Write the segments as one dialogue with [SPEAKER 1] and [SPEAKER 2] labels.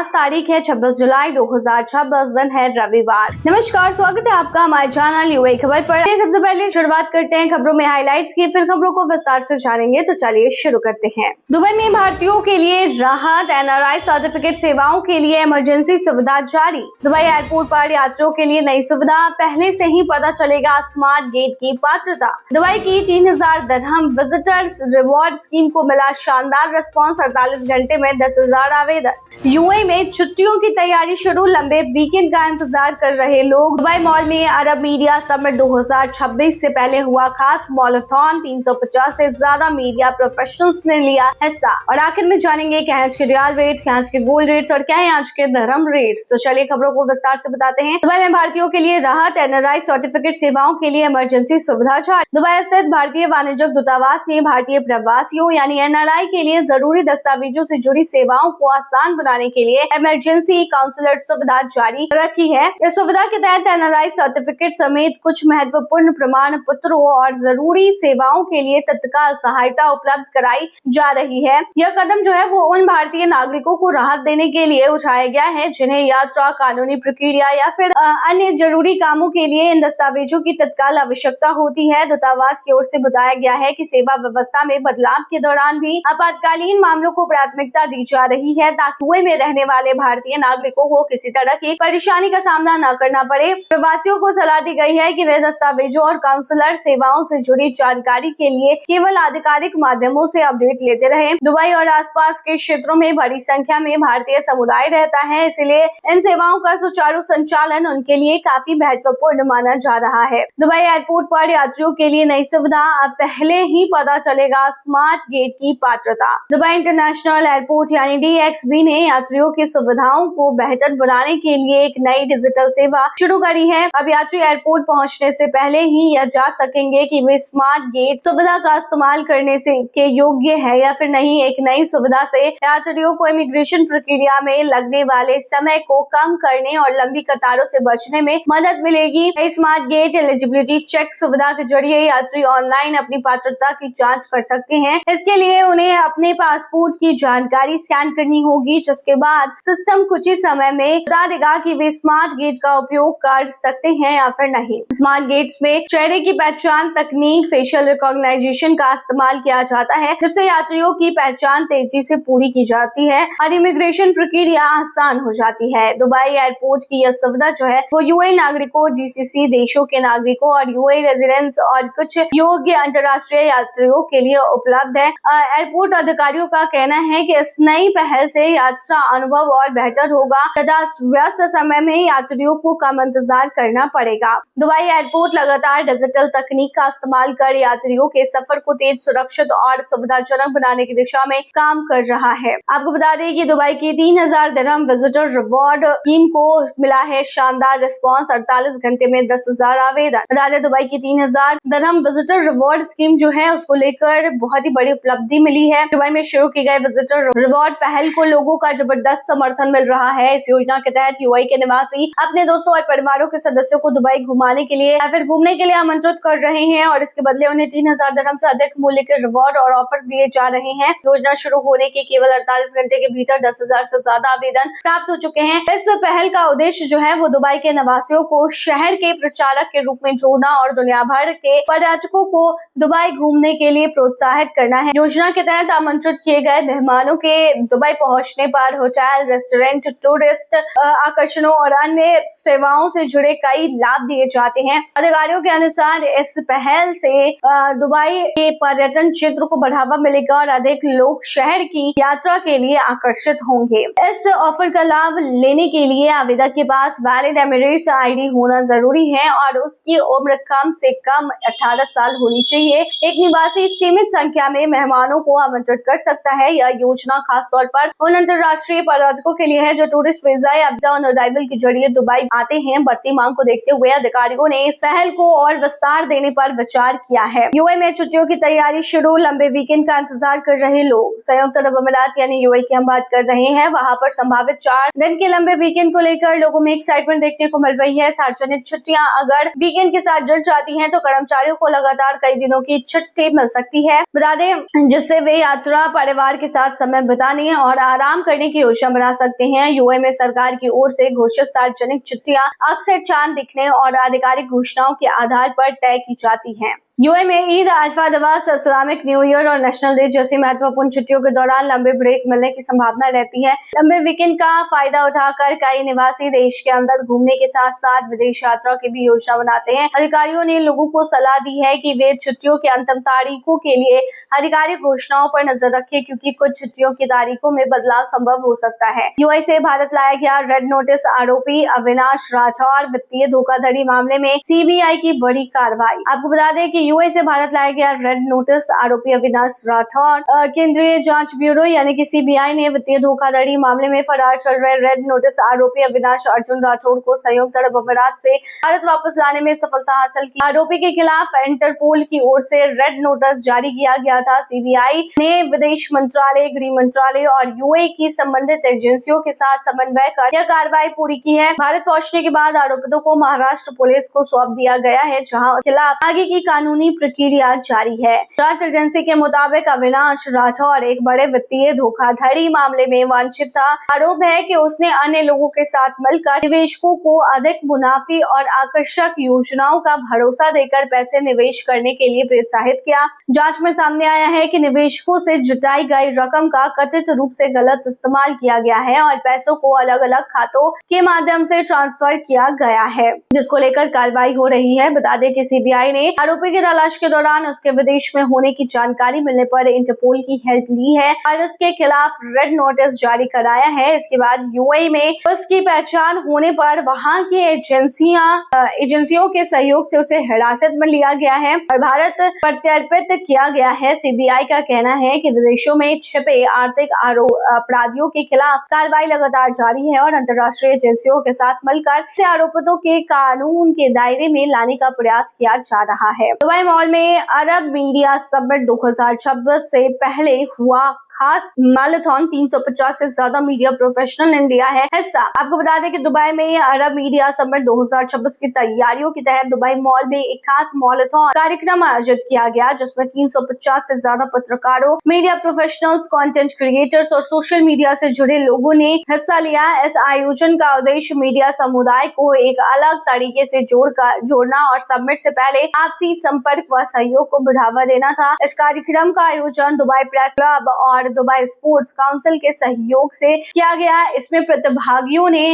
[SPEAKER 1] आज तारीख है 26 जुलाई 2026, दिन है रविवार। नमस्कार, स्वागत है आपका हमारे चैनल यूए खबर पर। सबसे पहले शुरुआत करते हैं खबरों में हाइलाइट्स की, फिर खबरों को विस्तार से जानेंगे। तो चलिए शुरू करते हैं। दुबई में भारतीयों के लिए राहत, एनआरआई सर्टिफिकेट सेवाओं के लिए इमरजेंसी सुविधा जारी। दुबई एयरपोर्ट पर यात्रियों के लिए नई सुविधा, पहले से ही पता चलेगा स्मार्ट गेट की पात्रता। दुबई की 3000 दिरहम विजिटर्स रिवॉर्ड स्कीम को मिला शानदार रिस्पॉन्स, 48 घंटे में 10,000 आवेदन। यूएई में छुट्टियों की तैयारी शुरू, लंबे वीकेंड का इंतजार कर रहे लोग। दुबई मॉल में अरब मीडिया समिट 2026 से पहले हुआ खास मॉलथॉन, 350 से ज्यादा मीडिया प्रोफेशनल्स ने लिया हिस्सा। और आखिर में जानेंगे क्या है आज के रियाल रेट्स, क्या है आज के गोल्ड रेट्स और क्या है आज के दिरहम रेट्स। तो चलिए खबरों को विस्तार से बताते हैं। दुबई में भारतीयों के लिए राहत, एनआरआई सर्टिफिकेट सेवाओं के लिए इमरजेंसी सुविधा जारी। दुबई स्थित भारतीय वाणिज्यिक दूतावास ने भारतीय प्रवासियों यानी एनआरआई के लिए जरूरी दस्तावेजों से जुड़ी सेवाओं को आसान बनाने के लिए इमरजेंसी काउंसलर सुविधा जारी रखी है। इस सुविधा के तहत एनआरआई सर्टिफिकेट समेत कुछ महत्वपूर्ण प्रमाण पत्रों और जरूरी सेवाओं के लिए तत्काल सहायता उपलब्ध कराई जा रही है। यह कदम जो है वो उन भारतीय नागरिकों को राहत देने के लिए उठाया गया है जिन्हें यात्रा, कानूनी प्रक्रिया या फिर अन्य जरूरी कामों के लिए इन दस्तावेजों की तत्काल आवश्यकता होती है। दूतावास की ओर से बताया गया है कि सेवा व्यवस्था में बदलाव के दौरान भी आपातकालीन मामलों को प्राथमिकता दी जा रही है ताकि दुबई में रहने वाले भारतीय नागरिकों को किसी तरह की परेशानी का सामना न करना पड़े। प्रवासियों को सलाह दी गई है कि वे दस्तावेजों और काउंसलर सेवाओं से जुड़ी जानकारी के लिए केवल आधिकारिक माध्यमों से अपडेट लेते रहें। दुबई और आसपास के क्षेत्रों में बड़ी संख्या में भारतीय समुदाय रहता है, इसलिए इन सेवाओं का सुचारू संचालन उनके लिए काफी महत्वपूर्ण माना जा रहा है। दुबई एयरपोर्ट पर यात्रियों के लिए नई सुविधा, अब पहले ही पता चलेगा स्मार्ट गेट की पात्रता। दुबई इंटरनेशनल एयरपोर्ट यानी DXB ने यात्रियों की सुविधाओं को बेहतर बनाने के लिए एक नई डिजिटल सेवा शुरू करी है। अब यात्री एयरपोर्ट पहुंचने से पहले ही यह जांच सकेंगे कि वे स्मार्ट गेट सुविधा का इस्तेमाल करने के योग्य है या फिर नहीं। एक नई सुविधा से यात्रियों को इमिग्रेशन प्रक्रिया में लगने वाले समय को कम करने और लंबी कतारों से बचने में मदद मिलेगी। स्मार्ट गेट एलिजिबिलिटी चेक सुविधा के जरिए यात्री ऑनलाइन अपनी पात्रता की जाँच कर सकते हैं। इसके लिए उन्हें अपने पासपोर्ट की जानकारी स्कैन करनी होगी, जिसके बाद सिस्टम कुछ ही समय में बता देगा कि वे स्मार्ट गेट का उपयोग कर सकते हैं या फिर नहीं। स्मार्ट गेट्स में चेहरे की पहचान तकनीक, फेशियल रिकॉग्नाइजेशन का इस्तेमाल किया जाता है, जिससे यात्रियों की पहचान तेजी से पूरी की जाती है और इमिग्रेशन प्रक्रिया आसान हो जाती है। दुबई एयरपोर्ट की यह सुविधा जो है वो यूएई नागरिकों, GCC देशों के नागरिकों और यूएई रेजिडेंट्स और कुछ योग्य अंतर्राष्ट्रीय यात्रियों के लिए उपलब्ध है। एयरपोर्ट अधिकारियों का कहना है कि इस नई पहल से यात्रा अनुभव और बेहतर होगा तथा व्यस्त समय में यात्रियों को कम इंतजार करना पड़ेगा। दुबई एयरपोर्ट लगातार डिजिटल तकनीक का इस्तेमाल कर यात्रियों के सफर को तेज, सुरक्षित और सुविधाजनक बनाने की दिशा में काम कर रहा है। आपको बता दें कि दुबई की 3000 दिरहम विजिटर रिवॉर्ड स्कीम को मिला है शानदार रिस्पॉन्स, 48 घंटे में 10,000 आवेदन। बता दें दुबई की 3000 दिरहम विजिटर रिवॉर्ड स्कीम जो है उसको लेकर बहुत ही बड़ी उपलब्धि मिली है। दुबई में शुरू की गई विजिटर रिवॉर्ड पहल को लोगों का जबरदस्त समर्थन मिल रहा है। इस योजना के तहत यूएई के निवासी अपने दोस्तों और परिवारों के सदस्यों को दुबई घुमाने के लिए या फिर घूमने के लिए आमंत्रित कर रहे हैं और इसके बदले उन्हें 3000 दिरहम से अधिक मूल्य के रिवॉर्ड और ऑफर्स दिए जा रहे हैं। योजना शुरू होने के केवल 48 घंटे के भीतर 10,000 से ज्यादा आवेदन प्राप्त हो चुके हैं। इस पहल का उद्देश्य जो है वो दुबई के निवासियों को शहर के प्रचारक के रूप में जोड़ना और दुनिया भर के पर्यटकों को दुबई घूमने के लिए प्रोत्साहित करना है। योजना के तहत आमंत्रित किए गए मेहमानों के दुबई पहुंचने पर होटल, रेस्टोरेंट, टूरिस्ट आकर्षणों और अन्य सेवाओं से जुड़े कई लाभ दिए जाते हैं। अधिकारियों के अनुसार इस पहल से दुबई के पर्यटन क्षेत्र को बढ़ावा मिलेगा और अधिक लोग शहर की यात्रा के लिए आकर्षित होंगे। इस ऑफर का लाभ लेने के लिए आवेदक के पास वैलिड एमिरेट्स ID होना जरूरी है और उसकी उम्र कम से कम 18 साल होनी चाहिए। एक निवासी सीमित संख्या में मेहमानों को आमंत्रित कर सकता है। यह योजना खास तौर पर उन अंतर्राष्ट्रीय पर्यटकों के लिए है जो टूरिस्ट वीजा या वीजा ऑन अराइवल के जरिए दुबई आते हैं। बढ़ती मांग को देखते हुए अधिकारियों ने इस पहल को और विस्तार देने पर विचार किया है। यूएई में छुट्टियों की तैयारी शुरू, लंबे वीकेंड का इंतजार कर रहे लोग। संयुक्त अरब अमीरात यानी यूएई की हम बात कर रहे हैं, वहां पर संभावित 4 दिन के लंबे वीकेंड को लेकर लोगों में एक्साइटमेंट देखने को मिल रही है। सार्वजनिक छुट्टियां अगर वीकेंड के साथ जुड़ जाती हैं तो कर्मचारियों को लगातार कई दिनों की छुट्टी मिल सकती है। बता दें जिससे वे यात्रा, परिवार के साथ समय बिताने और आराम करने की योजना बना सकते हैं। यूए में सरकार की ओर से घोषित सार्वजनिक छुट्टियां अक्सर चांद दिखने और आधिकारिक घोषणाओं के आधार पर तय की जाती हैं। यूए में ईद, अल्फा दवास, इस्लामिक न्यू ईयर और नेशनल डे जैसी महत्वपूर्ण छुट्टियों के दौरान लंबे ब्रेक मिलने की संभावना रहती है। लंबे वीकेंड का फायदा उठाकर कई निवासी देश के अंदर घूमने के साथ साथ विदेश यात्रा की भी योजना बनाते हैं। अधिकारियों ने लोगों को सलाह दी है कि वे छुट्टियों के अंतिम तारीखों के लिए आधिकारिक घोषणाओं पर नजर रखें, क्योंकि कुछ छुट्टियों की तारीखों में बदलाव संभव हो सकता है। यूए से भारत लाया गया रेड नोटिस आरोपी अविनाश राठौर वित्तीय धोखाधड़ी मामले में सीबीआई की बड़ी कार्रवाई। आपको बता दें कि यूए से भारत लाया गया रेड नोटिस आरोपी अविनाश राठौर केंद्रीय जांच ब्यूरो यानी कि सीबीआई ने वित्तीय धोखाधड़ी मामले में फरार चल रहे रेड नोटिस आरोपी अविनाश अर्जुन राठौर को संयुक्त अरब अमीरात से भारत वापस लाने में सफलता हासिल की। आरोपी के खिलाफ इंटरपोल की ओर से रेड नोटिस जारी किया गया था। सीबीआई ने विदेश मंत्रालय, गृह मंत्रालय और यूए की संबंधित एजेंसियों के साथ समन्वय कर यह कार्रवाई पूरी की है। भारत पहुंचने के बाद आरोपितों को महाराष्ट्र पुलिस को सौंप दिया गया है, जहां खिलाफ आगे की कानूनी प्रक्रिया जारी है। जांच एजेंसी के मुताबिक अविनाश राठौर एक बड़े वित्तीय धोखाधड़ी मामले में वांछित था। आरोप है कि उसने अन्य लोगों के साथ मिलकर निवेशकों को अधिक मुनाफी और आकर्षक योजनाओं का भरोसा देकर पैसे निवेश करने के लिए प्रोत्साहित किया। जांच में सामने आया है कि निवेशकों से जुटाई गई रकम का कथित रूप से गलत इस्तेमाल किया गया है और पैसों को अलग अलग खातों के माध्यम से ट्रांसफर किया गया है, जिसको लेकर कार्रवाई हो रही है। बता दें कि सीबीआई ने आरोपी की तलाश के दौरान उसके विदेश में होने की जानकारी मिलने पर इंटरपोल की हेल्प ली है और उसके खिलाफ रेड नोटिस जारी कराया है। इसके बाद यूएई में उसकी पहचान होने पर वहां की एजेंसियों के सहयोग से उसे हिरासत में लिया गया है और भारत प्रत्यर्पित किया गया है। सीबीआई का कहना है कि विदेशों में छिपे आर्थिक अपराधियों के खिलाफ कार्रवाई लगातार जारी है और अंतर्राष्ट्रीय एजेंसियों के साथ मिलकर आरोपितों के कानून के दायरे में लाने का प्रयास किया जा रहा है। दुबई मॉल में अरब मीडिया समिट 2026 से पहले हुआ खास मैराथन। 350 से ज्यादा मीडिया प्रोफेशनल ने लिया है हिस्सा। आपको बता दें कि दुबई में अरब मीडिया समिट 2026 की तैयारियों के तहत दुबई मॉल में एक खास मैराथन कार्यक्रम आयोजित किया गया, जिसमें 350 से ज्यादा पत्रकारों, मीडिया प्रोफेशनल्स, कंटेंट क्रिएटर्स और सोशल मीडिया से जुड़े लोगों ने हिस्सा लिया। इस आयोजन का उद्देश्य मीडिया समुदाय को एक अलग तरीके से जोड़ना और समिट से पहले आपसी संपर्क व सहयोग को बढ़ावा देना था। इस कार्यक्रम का आयोजन दुबई प्रेस क्लब और दुबई स्पोर्ट्स काउंसिल के सहयोग से किया गया। इसमें प्रतिभागियों ने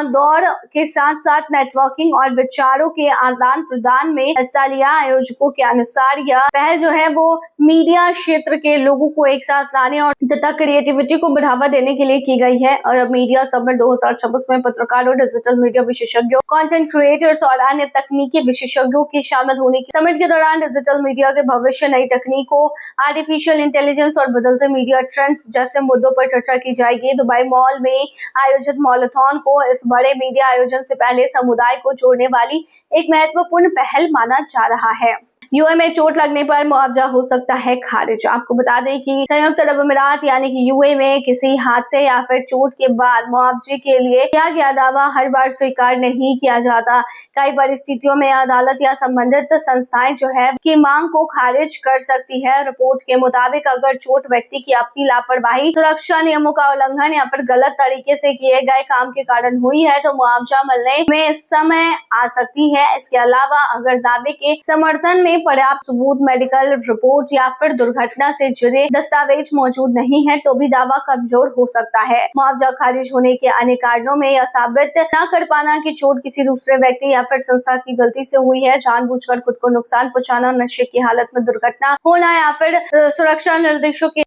[SPEAKER 1] दौड़ के साथ साथ नेटवर्किंग और विचारों के आदान प्रदान में हिस्सा लिया। आयोजकों के अनुसार यह पहल जो है वो मीडिया क्षेत्र के लोगों को एक साथ लाने और तथा क्रिएटिविटी को बढ़ावा देने के लिए की गई है। और मीडिया समिट 2026 में पत्रकारों, डिजिटल मीडिया विशेषज्ञों, कंटेंट क्रिएटर्स और अन्य तकनीकी विशेषज्ञों के शामिल होने की समिट के दौरान डिजिटल मीडिया के भविष्य, नई तकनीकों, आर्टिफिशियल इंटेलिजेंस और बदलते मीडिया ट्रेंड्स जैसे मुद्दों पर चर्चा की जाएगी। दुबई मॉल में आयोजित मैराथन को इस बड़े मीडिया आयोजन से पहले समुदाय को जोड़ने वाली एक महत्वपूर्ण पहल माना जा रहा है। यूए में चोट लगने पर मुआवजा हो सकता है खारिज। आपको बता दें कि संयुक्त अरब अमीरात यानी कि यूए में किसी हादसे या फिर चोट के बाद मुआवजे के लिए किया गया दावा हर बार स्वीकार नहीं किया जाता। कई परिस्थितियों में अदालत या संबंधित संस्थाएं जो है की मांग को खारिज कर सकती है। रिपोर्ट के मुताबिक अगर चोट व्यक्ति की अपनी लापरवाही, सुरक्षा नियमों का उल्लंघन या फिर गलत तरीके से किए गए काम के कारण हुई है तो मुआवजा मिलने में समय आ सकती है। इसके अलावा अगर दावे के समर्थन में पर्याप्त सबूत, मेडिकल रिपोर्ट या फिर दुर्घटना से जुड़े दस्तावेज मौजूद नहीं है तो भी दावा कमजोर हो सकता है। मुआवजा खारिज होने के अन्य कारणों में यह साबित न कर पाना कि चोट किसी दूसरे व्यक्ति या फिर संस्था की गलती से हुई है, जानबूझकर खुद को नुकसान पहुंचाना, नशे की हालत में दुर्घटना होना या फिर सुरक्षा निर्देशों की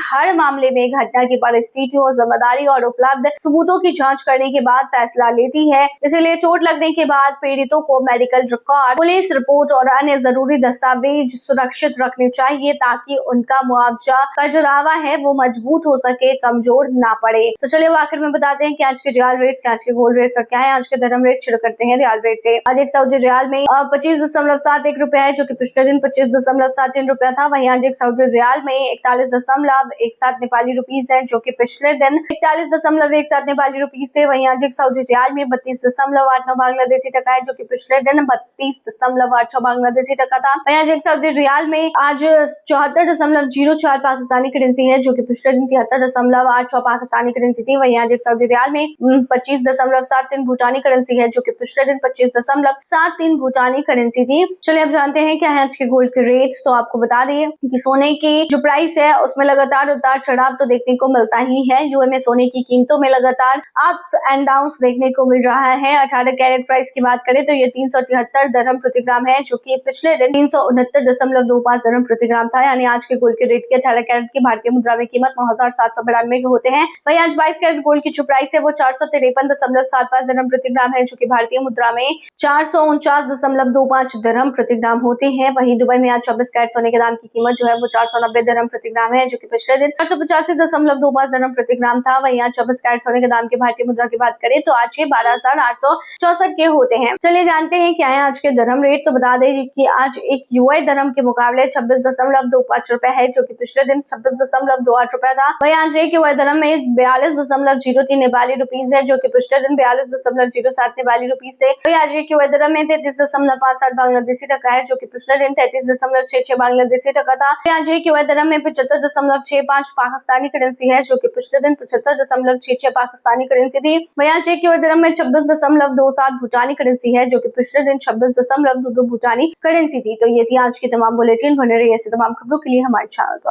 [SPEAKER 1] हर मामले में घटना की परिस्थितियों, जिम्मेदारी और उपलब्ध सबूतों की जांच करने के बाद फैसला लेती है। इसलिए चोट लगने के बाद पीड़ितों को मेडिकल रिकॉर्ड, पुलिस रिपोर्ट और अन्य जरूरी दस्तावेज सुरक्षित रखने चाहिए ताकि उनका मुआवजा का जो दावा है वो मजबूत हो सके, कमजोर ना पड़े। तो चलिए आखिर में बताते हैं कि आज के रियाल रेट्स, आज के गोल्ड रेट्स और क्या है। आज के धर्म रेट शुरू करते हैं रियाल रेट से। आज एक सऊदी रियाल में 25.71 रुपया है, जो कि पिछले दिन 25.73 रुपया था। वहीं आज एक सऊदी रियाल में 41.17 नेपाली रुपीस है, जो कि पिछले दिन 41.17 नेपाली रुपीस थे। वहीं आज एक सऊदी रियाल में 32.89 बांग्लादेशी टका है, जो कि पिछले दिन 32.82 बांग्लादेशी टका टका था। वहीं आज एक सऊदी रियाल में आज 74.04 पाकिस्तानी करेंसी है, जो कि पिछले दिन 73.86 पाकिस्तानी करेंसी थी। वहीं आज एक सऊदी रियाल में 25.73 भूटानी करेंसी है, जो कि पिछले दिन 25.73 भूटानी करेंसी थी। चलिए अब जानते हैं क्या है आज के गोल्ड के रेट्स। तो आपको बता रही है कि सोने की जो प्राइस है उसमें लगातार उतार चढ़ाव तो देखने को मिलता ही है। यूए में सोने की कीमतों में लगातार अप्स एंड डाउन्स देखने को मिल रहा है। 18 कैरेट प्राइस की बात करें तो ये 373 दरहम प्रति ग्राम है, जो कि पिछले दिन 369.25 दरहम प्रति ग्राम था। यानी आज के गोल्ड के रेट की 18 कैरेट की भारतीय मुद्रा में कीमत 9,792 के होते हैं। वहीं आज 22 कैरेट गोल्ड की जो प्राइस है वो 453.75 दरहम प्रति ग्राम है, जो कि भारतीय मुद्रा में 449.25 दरहम प्रति ग्राम होते हैं। वहीं दुबई में आज 24 कैरेट सोने के दाम की कीमत जो है वो 490 दरहम प्रति ग्राम है, जो कि पिछले दिन 485.25 दरहम प्रति ग्राम था। वहीं आज 24 कैरेट सोने के दाम की भारतीय मुद्रा की बात करें तो आज ये 12,864 के होते हैं। चलिए जानते हैं क्या है आज के दरहम रेट। तो बता दें कि आज एक यूएई दरहम के मुकाबले 26.25 रुपए है, जो कि पिछले दिन 26.28 रुपए था। वहीं आज एक यूएई दरहम में 42.03 नेपाली रुपीज है, जो कि पिछले दिन 42.07 नेपाली रुपीज थे। वहीं आज एक यूएई दरहम में 33.57 बांग्लादेशी टका है, जो कि पिछले दिन 33.66 बांग्लादेशी टका था। आज एक यूएई दरहम में 75.65 पाकिस्तानी करेंसी है, जो कि पिछले दिन 75.66 पाकिस्तानी करेंसी थी। वहीं आज एक यूएई दरहम में 26.27 भूटानी करेंसी है, जो कि पिछले दिन 26.22 भूटानी करेंसी थी। तो ये थी आज की तमाम बुलेटिन। बने रहिए ऐसे तमाम खबरों के लिए हमारे चैनल पर।